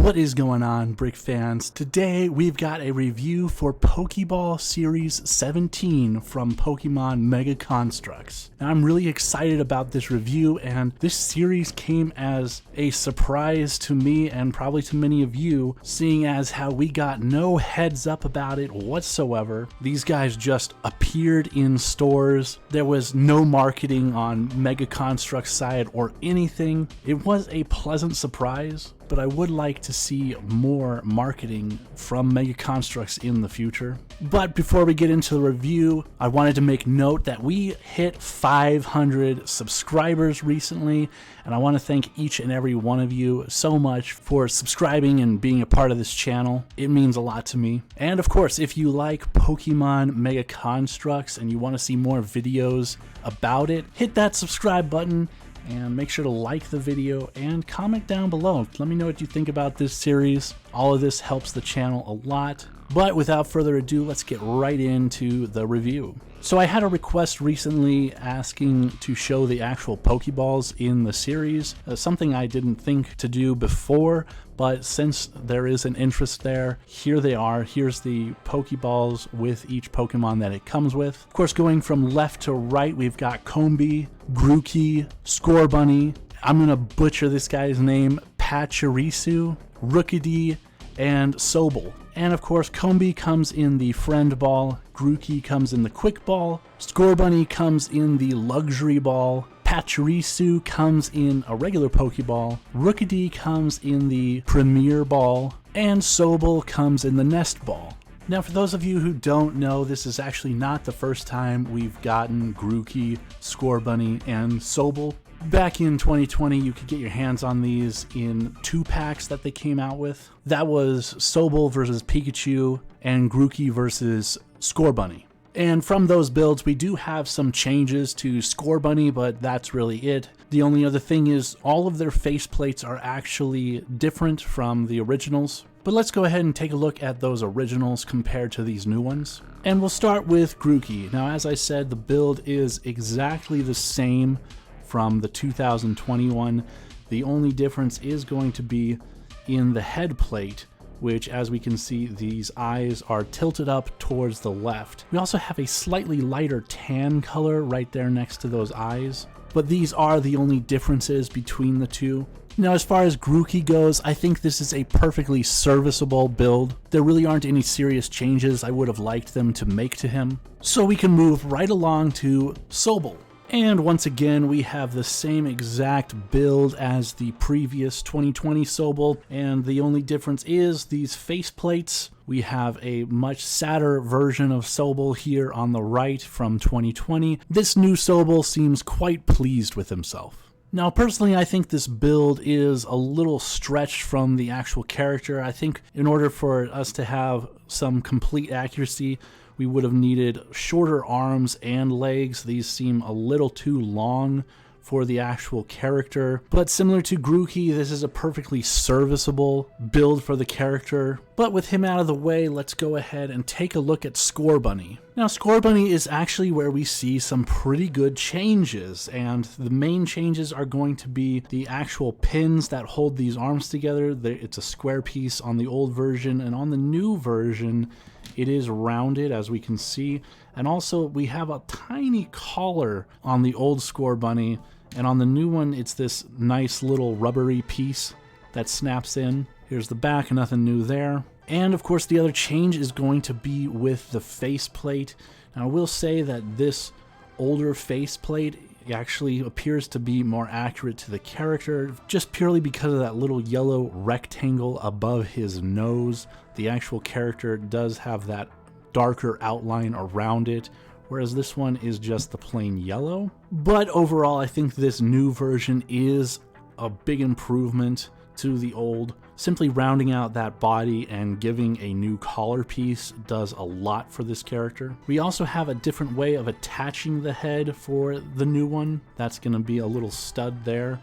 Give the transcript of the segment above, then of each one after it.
What is going on, Brick fans? Today we've got a review for Pokéball Series 17 from Pokemon Mega Construx. Now, I'm really excited about this review, and this series came as a surprise to me and probably to many of you, seeing as how we got no heads up about it whatsoever. These guys just appeared in stores. There was no marketing on Mega Construx side or anything. It was a pleasant surprise, but I would like to see more marketing from Mega Construx in the future. But before we get into the review, I wanted to make note that we hit 500 subscribers recently, and I want to thank each and every one of you so much for subscribing and being a part of this channel. It means a lot to me. And of course, if you like Pokemon Mega Construx and you want to see more videos about it, hit that subscribe button. And make sure to like the video and comment down below. Let me know what you think about this series. All of this helps the channel a lot. But without further ado, let's get right into the review. So I had a request recently asking to show the actual Pokeballs in the series, something I didn't think to do before, but since there is an interest there, here they are. Here's the Pokeballs with each Pokemon that it comes with. Of course, going from left to right, we've got Combee, Grookey, Scorbunny, I'm gonna butcher this guy's name, Pachirisu, Rookidee, and Sobble. And of course, Combee comes in the Friend Ball, Grookey comes in the Quick Ball, Scorbunny comes in the Luxury Ball, Pachirisu comes in a regular Pokeball, Rookidee comes in the Premier Ball, and Sobble comes in the Nest Ball. Now, for those of you who don't know, this is actually not the first time we've gotten Grookey, Scorbunny, and Sobble. Back in 2020, you could get your hands on these in 2-packs that they came out with. That was Sobble versus Pikachu and Grookey versus Scorbunny. And from those builds, we do have some changes to Scorbunny, but that's really it. The only other thing is all of their faceplates are actually different from the originals. But let's go ahead and take a look at those originals compared to these new ones. And we'll start with Grookey. Now, as I said, the build is exactly the same from the 2021. The only difference is going to be in the head plate, which, as we can see, these eyes are tilted up towards the left. We also have a slightly lighter tan color right there next to those eyes, but these are the only differences between the two. Now, as far as Grookey goes, I think this is a perfectly serviceable build. There really aren't any serious changes I would have liked them to make to him. So we can move right along to Sobble. And once again, we have the same exact build as the previous 2020 Sobble, and the only difference is these faceplates. We have a much sadder version of Sobble here on the right from 2020. This new Sobble seems quite pleased with himself. Now, personally, I think this build is a little stretched from the actual character. I think in order for us to have some complete accuracy, we would have needed shorter arms and legs. These seem a little too long for the actual character. But similar to Grookey, this is a perfectly serviceable build for the character. But with him out of the way, let's go ahead and take a look at Scorbunny. Now, Scorbunny is actually where we see some pretty good changes, and the main changes are going to be the actual pins that hold these arms together. It's a square piece on the old version, and on the new version, it is rounded, as we can see. And also, we have a tiny collar on the old Scorbunny, and on the new one, it's this nice little rubbery piece that snaps in. Here's the back, nothing new there. And of course, the other change is going to be with the faceplate. Now, I will say that this older faceplate actually appears to be more accurate to the character, just purely because of that little yellow rectangle above his nose. The actual character does have that darker outline around it, whereas this one is just the plain yellow. But overall, I think this new version is a big improvement to the old. Simply rounding out that body and giving a new collar piece does a lot for this character. We also have a different way of attaching the head for the new one. That's going to be a little stud there,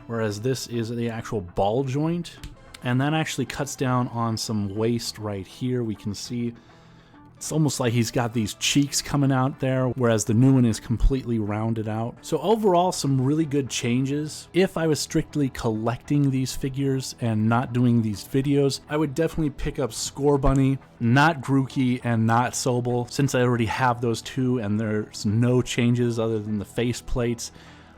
whereas this is the actual ball joint. And that actually cuts down on some waste right here. We can see It's almost like he's got these cheeks coming out there, whereas the new one is completely rounded out. So overall, some really good changes. If I was strictly collecting these figures and not doing these videos, I would definitely pick up Scorbunny, not Grookey, and not Sobble, since I already have those two and there's no changes other than the face plates.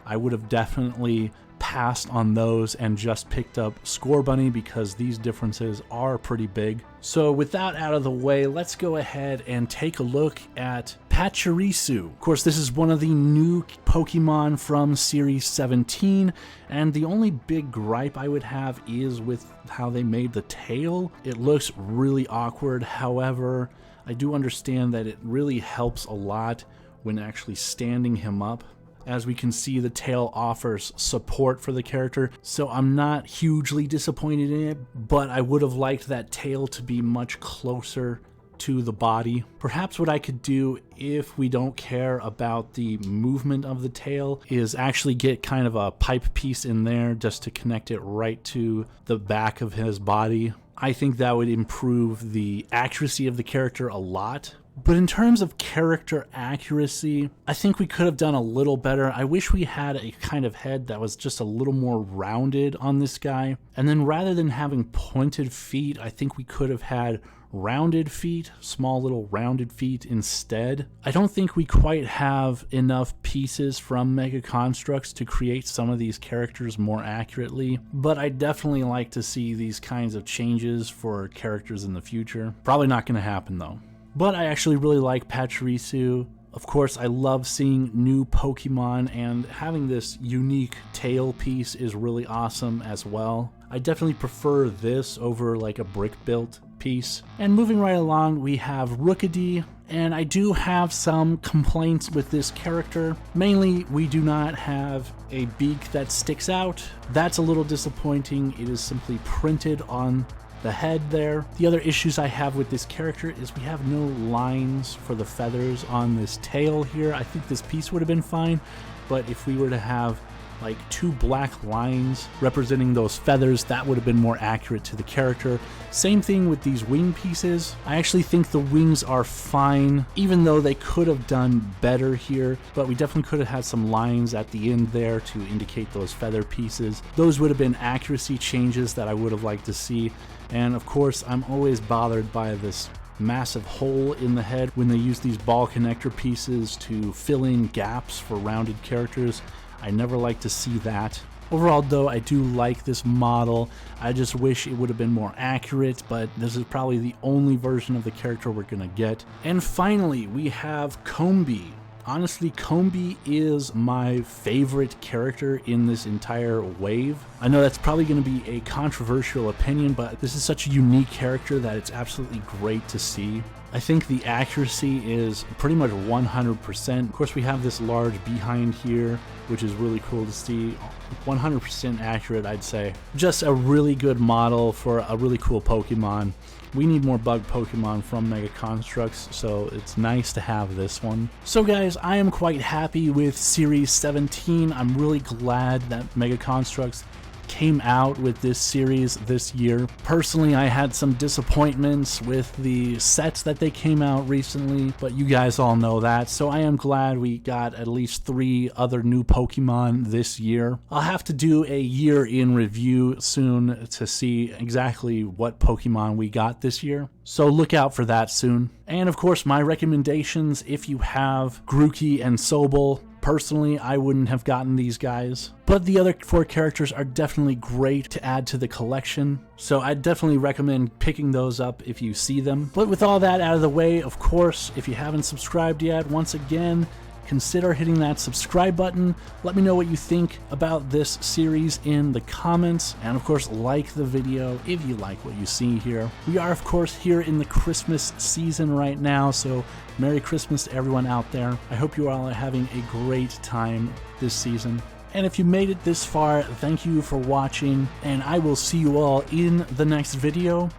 I would have definitely passed on those and just picked up Scorbunny because these differences are pretty big. So with that out of the way, let's go ahead and take a look at Pachirisu. Of course, this is one of the new Pokemon from Series 17, and the only big gripe I would have is with how they made the tail. It looks really awkward. However, I do understand that it really helps a lot when actually standing him up. As we can see, the tail offers support for the character, so I'm not hugely disappointed in it, but I would have liked that tail to be much closer to the body. Perhaps what I could do, if we don't care about the movement of the tail, is actually get kind of a pipe piece in there just to connect it right to the back of his body. I think that would improve the accuracy of the character a lot. But in terms of character accuracy, I think we could have done a little better. I wish we had a kind of head that was just a little more rounded on this guy. And then rather than having pointed feet, I think we could have had rounded feet, small little rounded feet instead. I don't think we quite have enough pieces from Mega Construx to create some of these characters more accurately, but I definitely like to see these kinds of changes for characters in the future. Probably not going to happen though. But I actually really like Pachirisu. Of course, I love seeing new Pokemon, and having this unique tail piece is really awesome as well. I definitely prefer this over like a brick-built piece. And moving right along, we have Rookidee, and I do have some complaints with this character. Mainly, we do not have a beak that sticks out. That's a little disappointing. It is simply printed on the head there. The other issues I have with this character is we have no lines for the feathers on this tail here. I think this piece would have been fine, but if we were to have like two black lines representing those feathers, that would have been more accurate to the character. Same thing with these wing pieces. I actually think the wings are fine, even though they could have done better here, but we definitely could have had some lines at the end there to indicate those feather pieces. Those would have been accuracy changes that I would have liked to see. And of course, I'm always bothered by this massive hole in the head when they use these ball connector pieces to fill in gaps for rounded characters. I never like to see that. Overall though, I do like this model. I just wish it would have been more accurate, but this is probably the only version of the character we're gonna get. And finally, we have Combee. Honestly, Combee is my favorite character in this entire wave. I know that's probably going to be a controversial opinion, but this is such a unique character that it's absolutely great to see. I think the accuracy is pretty much 100%. Of course, we have this large behind here, which is really cool to see. 100% accurate, I'd say. Just a really good model for a really cool Pokemon. We need more bug Pokemon from Mega Construx, so it's nice to have this one. So guys, I am quite happy with Series 17. I'm really glad that Mega Construx came out with this series this year. Personally, I had some disappointments with the sets that they came out recently, but you guys all know that, so I am glad we got at least 3 other new Pokemon this year. I'll have to do a year in review soon to see exactly what Pokemon we got this year, so look out for that soon. And of course, my recommendations, if you have Grookey and Sobble, personally, I wouldn't have gotten these guys, but the other 4 characters are definitely great to add to the collection, so I'd definitely recommend picking those up if you see them. But with all that out of the way, of course, if you haven't subscribed yet, once again, consider hitting that subscribe button. Let me know what you think about this series in the comments, and of course, like the video if you like what you see here. We are, of course, here in the Christmas season right now, so Merry Christmas to everyone out there. I hope you all are having a great time this season. And if you made it this far, thank you for watching, and I will see you all in the next video.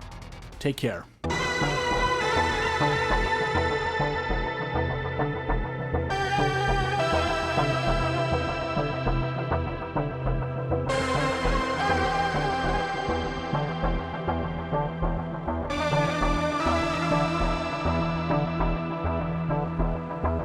Take care.